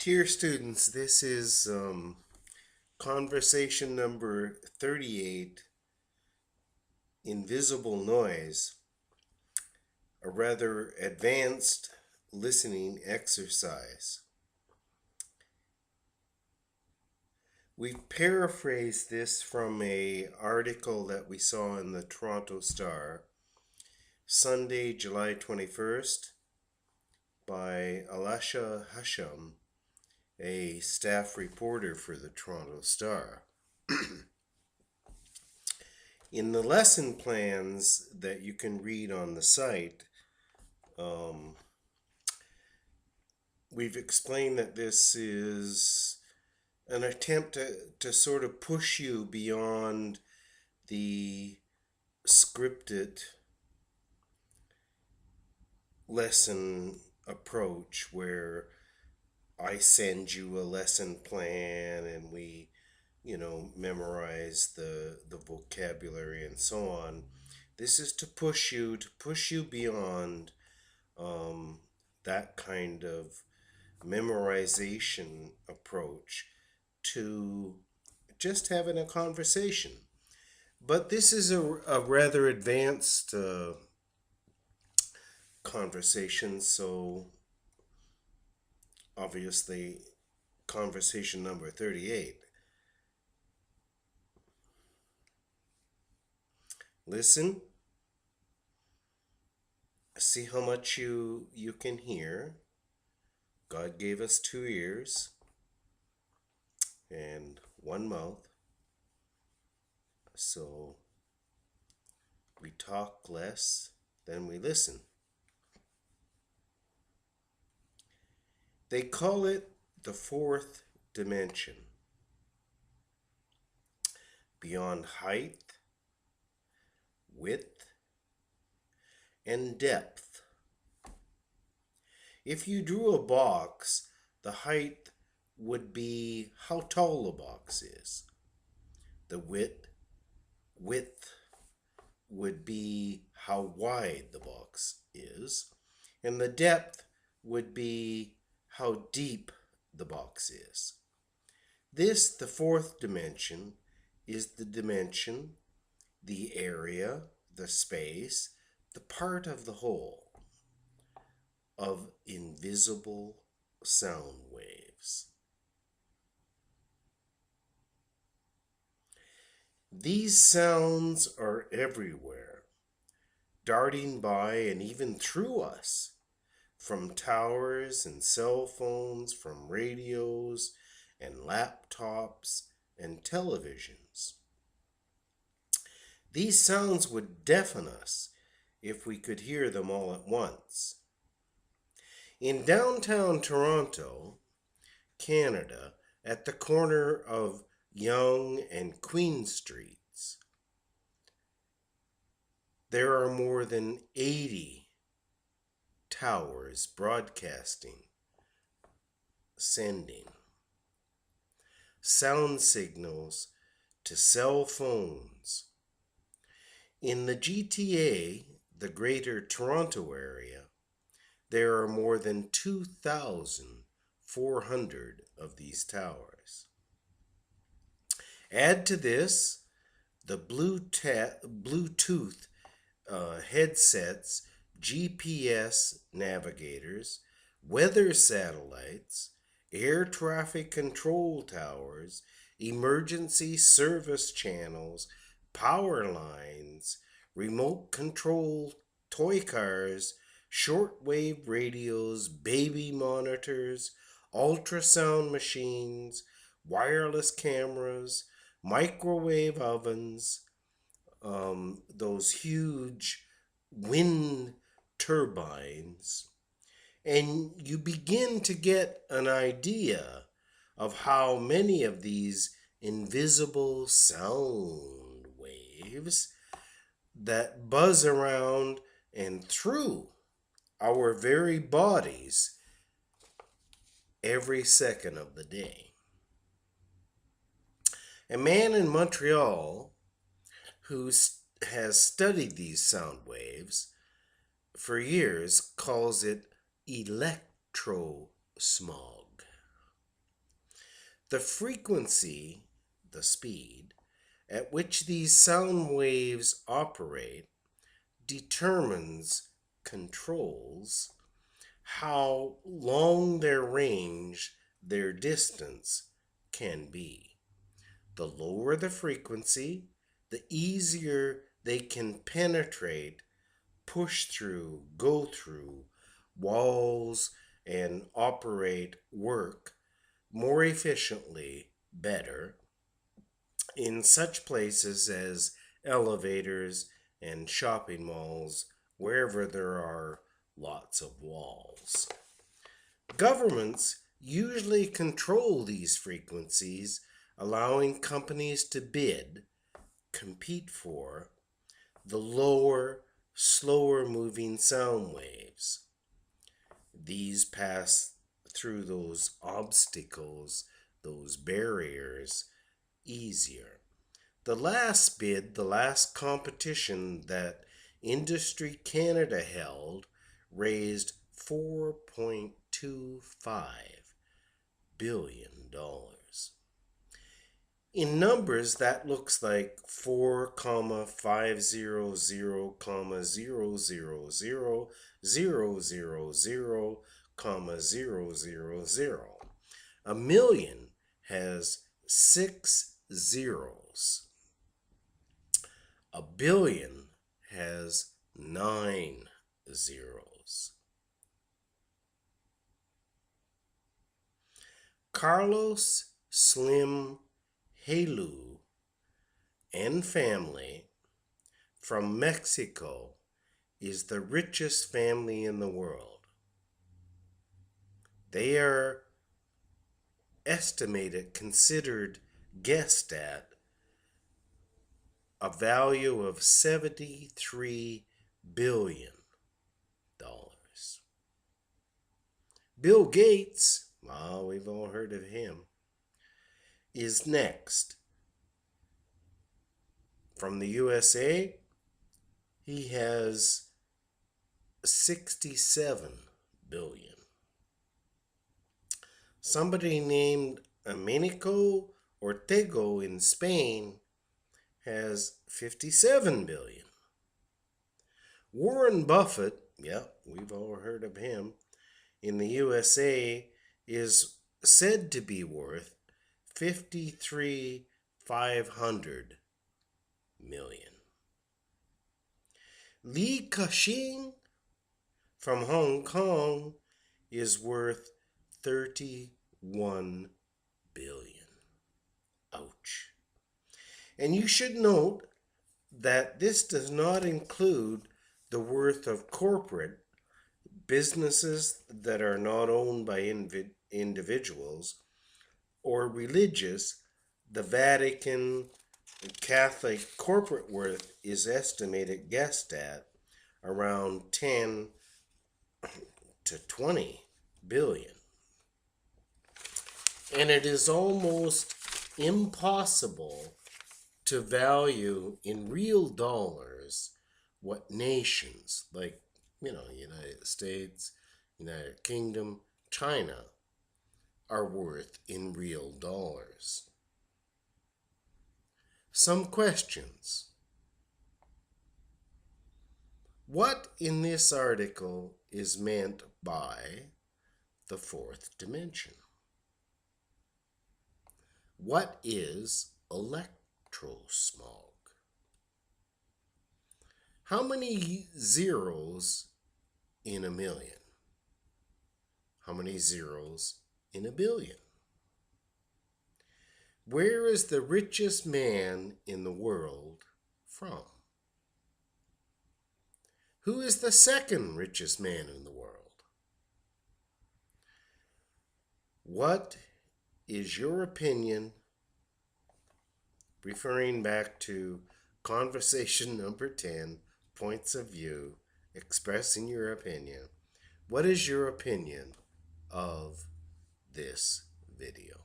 Dear students, this is conversation number 38, Invisible Noise, a rather advanced listening exercise. We've paraphrased this from an article that we saw in the Toronto Star, Sunday, July 21st, by Alasha Hasham, a staff reporter for the Toronto Star. In the lesson plans that you can read on the site, we've explained that this is an attempt to sort of push you beyond the scripted lesson approach where I send you a lesson plan and we memorize the vocabulary and so on. This is to push you beyond that kind of memorization approach to just having a conversation. But this is a rather advanced conversation, so obviously, conversation number 38. Listen, see how much you can hear. God gave us 2 ears and one mouth, so we talk less than we listen. They call it the fourth dimension. Beyond height, width, and depth. If you drew a box, the height would be how tall the box is. The width would be how wide the box is. And the depth would be how deep the box is. This, the fourth dimension, is the dimension, the area, the space, the part of the whole of invisible sound waves. These sounds are everywhere, darting by and even through us, from towers and cell phones, from radios and laptops and televisions. These sounds would deafen us if we could hear them all at once. In downtown Toronto, Canada, at the corner of Yonge and Queen Streets, there are more than 80 towers broadcasting, sending sound signals to cell phones. In the GTA, the Greater Toronto Area, there are more than 2,400 of these towers. Add to this the Bluetooth headsets, GPS navigators, weather satellites, air traffic control towers, emergency service channels, power lines, remote control toy cars, shortwave radios, baby monitors, ultrasound machines, wireless cameras, microwave ovens, those huge wind turbines, and you begin to get an idea of how many of these invisible sound waves that buzz around and through our very bodies every second of the day. A man in Montreal who has studied these sound waves for years calls it electrosmog. The frequency, the speed, at which these sound waves operate determines, controls, how long their range, their distance can be. The lower the frequency, the easier they can penetrate, push through, go through walls, and operate work more efficiently, better, in such places as elevators and shopping malls, wherever there are lots of walls. Governments usually control these frequencies, allowing companies to bid, compete for, the lower, slower moving sound waves. These pass through those obstacles, those barriers, easier. The last bid, the last competition that Industry Canada held, raised $4.25 billion. In numbers, that looks like 4,500,000,000,000,000,000. A million has 6 zeros. A billion has 9 zeros. Carlos Slim Helú and family from Mexico is the richest family in the world. They are estimated, considered, guessed at a value of $73 billion. Bill Gates, well, we've all heard of him, is next. From the USA, he has 67 billion. Somebody named Amenico Ortego in Spain has 57 billion. Warren Buffett, yeah, we've all heard of him, in the USA is said to be worth 53,500 million. Li Ka-shing from Hong Kong is worth 31 billion. Ouch. And you should note that this does not include the worth of corporate businesses that are not owned by individuals or religious. The Vatican Catholic corporate worth is estimated, guessed at, around 10 to 20 billion. And it is almost impossible to value in real dollars what nations like, United States, United Kingdom, China are worth in real dollars. Some questions. What in this article is meant by the fourth dimension? What is electrosmog? How many zeros in a million? How many zeros in a billion? Where is the richest man in the world from? Who is the second richest man in the world? What is your opinion, referring back to conversation number 10, points of view, expressing your opinion. What is your opinion of this video?